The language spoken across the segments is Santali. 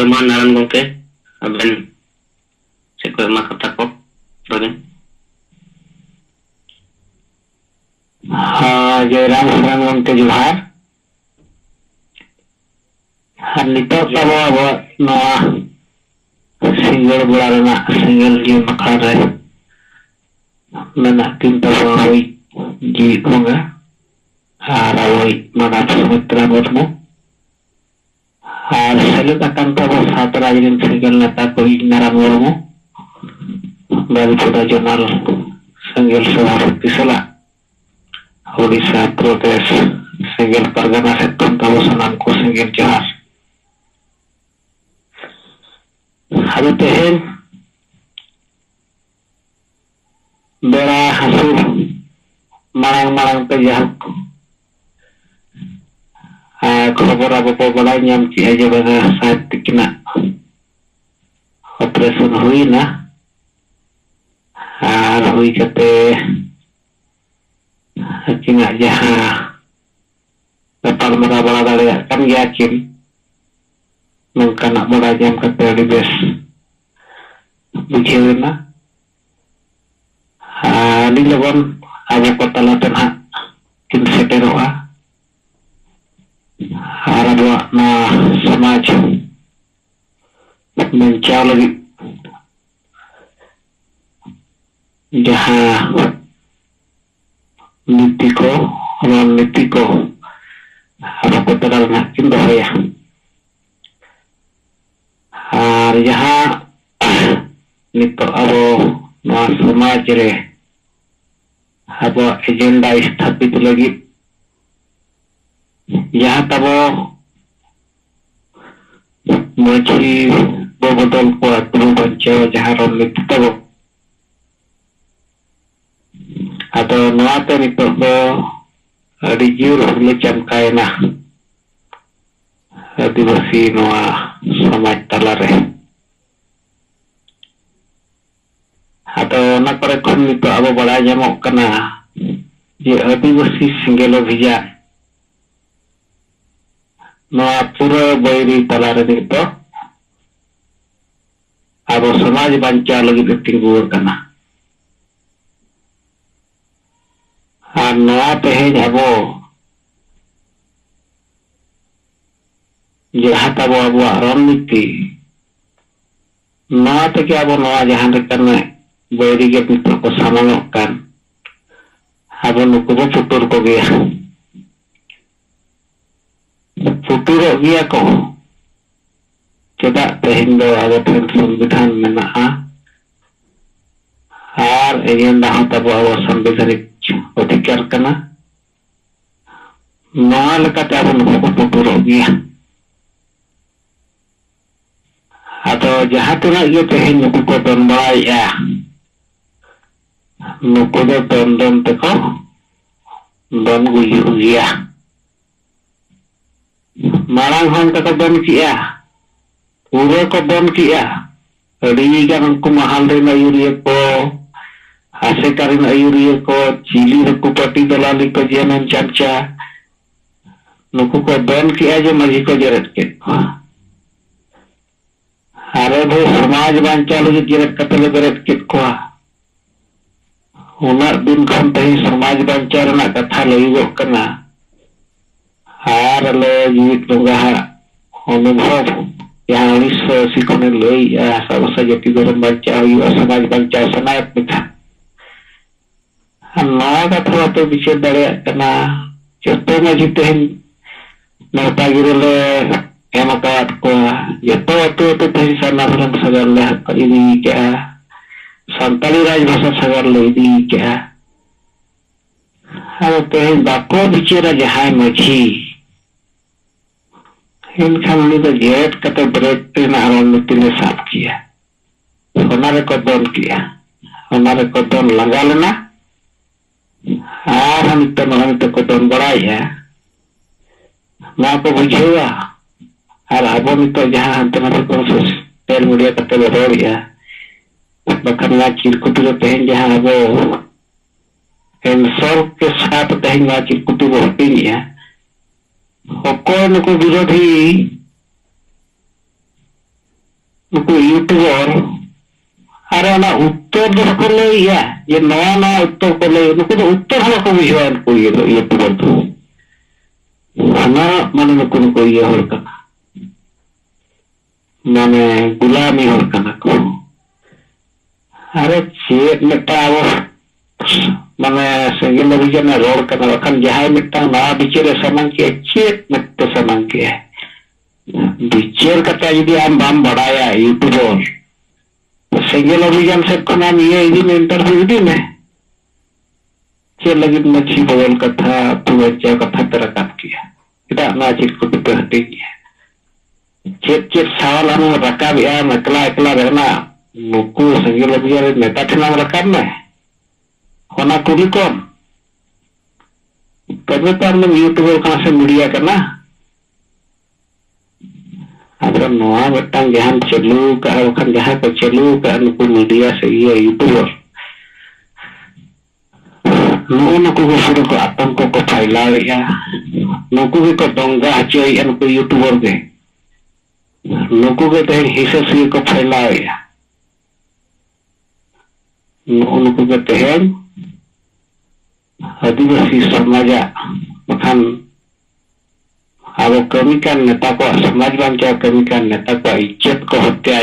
मा नारायण गंके अबेन से को मा कथा को बने जयराम शरण गंके जोहार नितो तब अब सिंगल बड़ा सिंगल जी बखा रहे मेना तीन तब हुई जी होगा हारावई मना सुमित्रा मुर्मू और सेलुट अकान तब सात राजन सिंगल नेता को नारा मुर्मू बारिपुरा जोनल सिंगल सभापति सला ओडिशा प्रदेश सिंगल परगना सेक्टम तब सनाम को सिंगल जोहार अब तेहन बेड़ा हसूर मांग मांग पे जहाँ खबर अब को बड़ा नियम किया जो बना साहित्य किना ऑपरेशन हुई ना हुई करते किना जहाँ व्यापार मरा बड़ा दाड़े कम गया किन नौकाना बड़ा नियम करते अड़ी बेस बुझे ना अड़ी लगन अब को तला तना किन सेटेरोआ ना समाज बचाव लगी जहाँ नीति को रणनीति को अब को तला ना किन दोया और यहाँ नितो अब समाज रे अब एजेंडा स्थापित लगी यहाँ तब मझी बदल को आत्म बचाव जहाँ रणनीति तब अद नवाते नितो अड़ी जोर हले चमकायना आदिवासी नवा समाज तला रे अदो ना करे खन नितो अब बड़ा जमो कना जे आदिवासी सिंगल अभियान नवा पूरा बैरी तला रे नितो अब समाज बंचा लगी तिंगुर कना और नवा तेज अब जहाँ तब अब रणनीति नवा तक अब नवा जहाँ बैरी के मित्र को सामने कान अब नुकु पुटुर को गया पुटुर गया को चेदा तेहन दो अब ठेन संविधान मेना और एजेंडा हो तब अब संवैधानिक अधिकार कना नवा लेकाते अब नुकु पुटुर गया अदो जहाँ तना ये तेहन नुकु को दन बड़ाया नुकु दो दन दन तको दन गुजु गया मारांग हन तको दन किया पूरे को दन किया अड़ी गान उनको महाल रे आयुरिया को आसेकारिन आयुरिया को चिली रकु पटी दलाली को जेनन चर्चा नुकु को दन किया जो मजी को जरत के अरे भाई समाज बांचा लगी जरत कतले बरत के को उना दिन खन तही समाज बांचा रना कथा लईगो कना हार ले जीवित लोगा अनुभव यहाँ 1980 खने लई सब सजती धर्म बांचा हुई समाज बांचा सनायक मिथा नवा कथा तो विषय दड़े कना जतो मजी तही नौता गिरले एमकात को जतो तो तही सना भरम सगर ले इदी क्या संताली राजभाषा सगर ले इदी क्या अब तही बाको बिचेरा जहां मझी इनखान उन्हीं तो जेट कते ब्रेक ना रणनीति ने साफ किया हमारे को दन किया हमारे को दन लगा लेना और हम तो को दन बढ़ाया माँ को बुझेगा और अब तो जहाँ हम तो कौन सोशल मीडिया कते रोड़िया बखन ना चिरकुटी रे तेहन जहाँ अब एंसर के साथ तेहन ना चिरकुटी होती है को विरोधी नुकु यूट्यूबर अरे ना उत्तर दो को लैया ये नया नया उत्तर को लैया नुकु तो उत्तर हला को बुझवा नुकु ये यूट्यूबर तो हना माने नुकु नुकु ये हर का माने गुलामी हर का को अरे चेत मिटा वो माने संगील अभियान रोड का बखान जहां मिटा ना बिचरे सामान के चेत मिटा सामान के बिचर कता यदि आम बाम बढ़ाया यूट्यूबर संगील अभियान से नाम ये इदी में इंटरव्यू दी में चे लगी मच्छी बगल कथा तू बच्चा कथा तेरा काम किया इतना ना चीज को तो हटे किया चेत चेत सवाल हमें रकाब या नकला एकला रहना नुकु संगील अभियान नेता थे नाम रकाब में होना कुली कौन कभी तो हमने यूट्यूबर कहाँ से मीडिया करना अगर नोआ बटन जहां चलू का वखन जहां को चलू का नुकु मीडिया से ये यूट्यूबर नुकु को शुरू को आतंक को फैलाया नुकु को दंगा हचोया नुकु यूट्यूबर के नुकु के तहन हिस्सा से को फैलाया नुकु के तहन आदिवासी समाज बखान अब कमी का नेता को समाज बांचा कमी का नेता को इज्जत को हत्या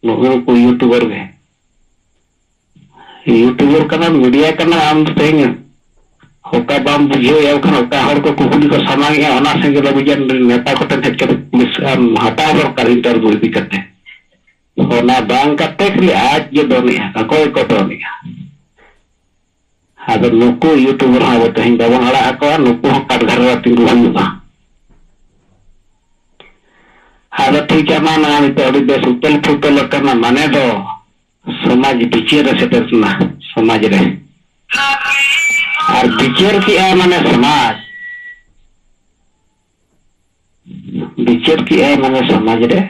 को यूट्यूबर में यूट्यूबर का नाम मीडिया का नाम आम तेंगे होका बाम बुझे या खन होका हर को कुकुली को सामान या होना संगे लबिजन नेता को तन के पुलिस हटा और कर इंटरव्यू भी करते होना बांग करते कि आज ये दोनी है कोई को दोनी अगर नुकु यूट्यूबर हाँ वो तहिं बाबन हड़ा को नुकु काट घर राती हुआ अगर ठीक है माना तो अभी बेस उतल फुटल करना माने तो समाज बिचेर से ना समाज रे और बिचेर की है माने समाज बिचेर की है माने समाज रे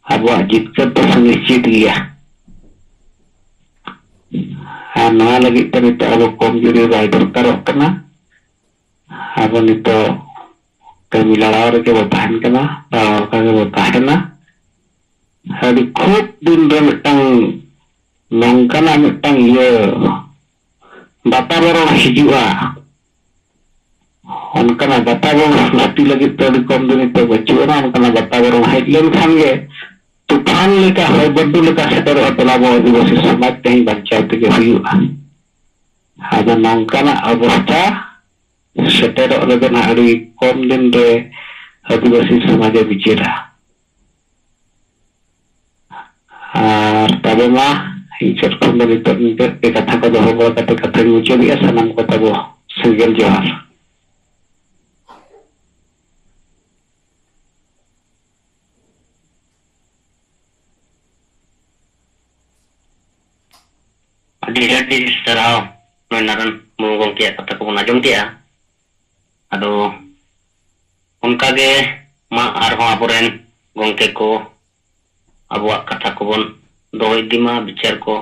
अब जितकर तो सुनिश्चित गया नवा लगी तो अब कमजोरी राइडर करना अब नितो कमी लड़ाव के वो तहन करना लड़ाव का वो तहना हरी खूब दिन रे मिटंग नंकना मिटंग ये वातावरण हिजुआ उनका वातावरण सृष्टि लगी तो कम दिन तो बचुआ उनका वातावरण हेजलेन खान गे तूफान लेका है बड्डू लेका सेटर तलाब आदिवासी समाज कहीं बचाव के हुआ आदा नंकना अवस्था सेटर लगन हरी कम दिन रे आदिवासी समाज बिचेरा और तब मा इचर को नित नित कथा को दोहो बो कथा मुचेलिया सनम को तब संगल जोहार अडी सराव नरन मुगों के कथा को आजम किया अदो उनका गे मा आरहों आबोरेन गोंके को अबुआ कथा को बन दोय दिमा विचार को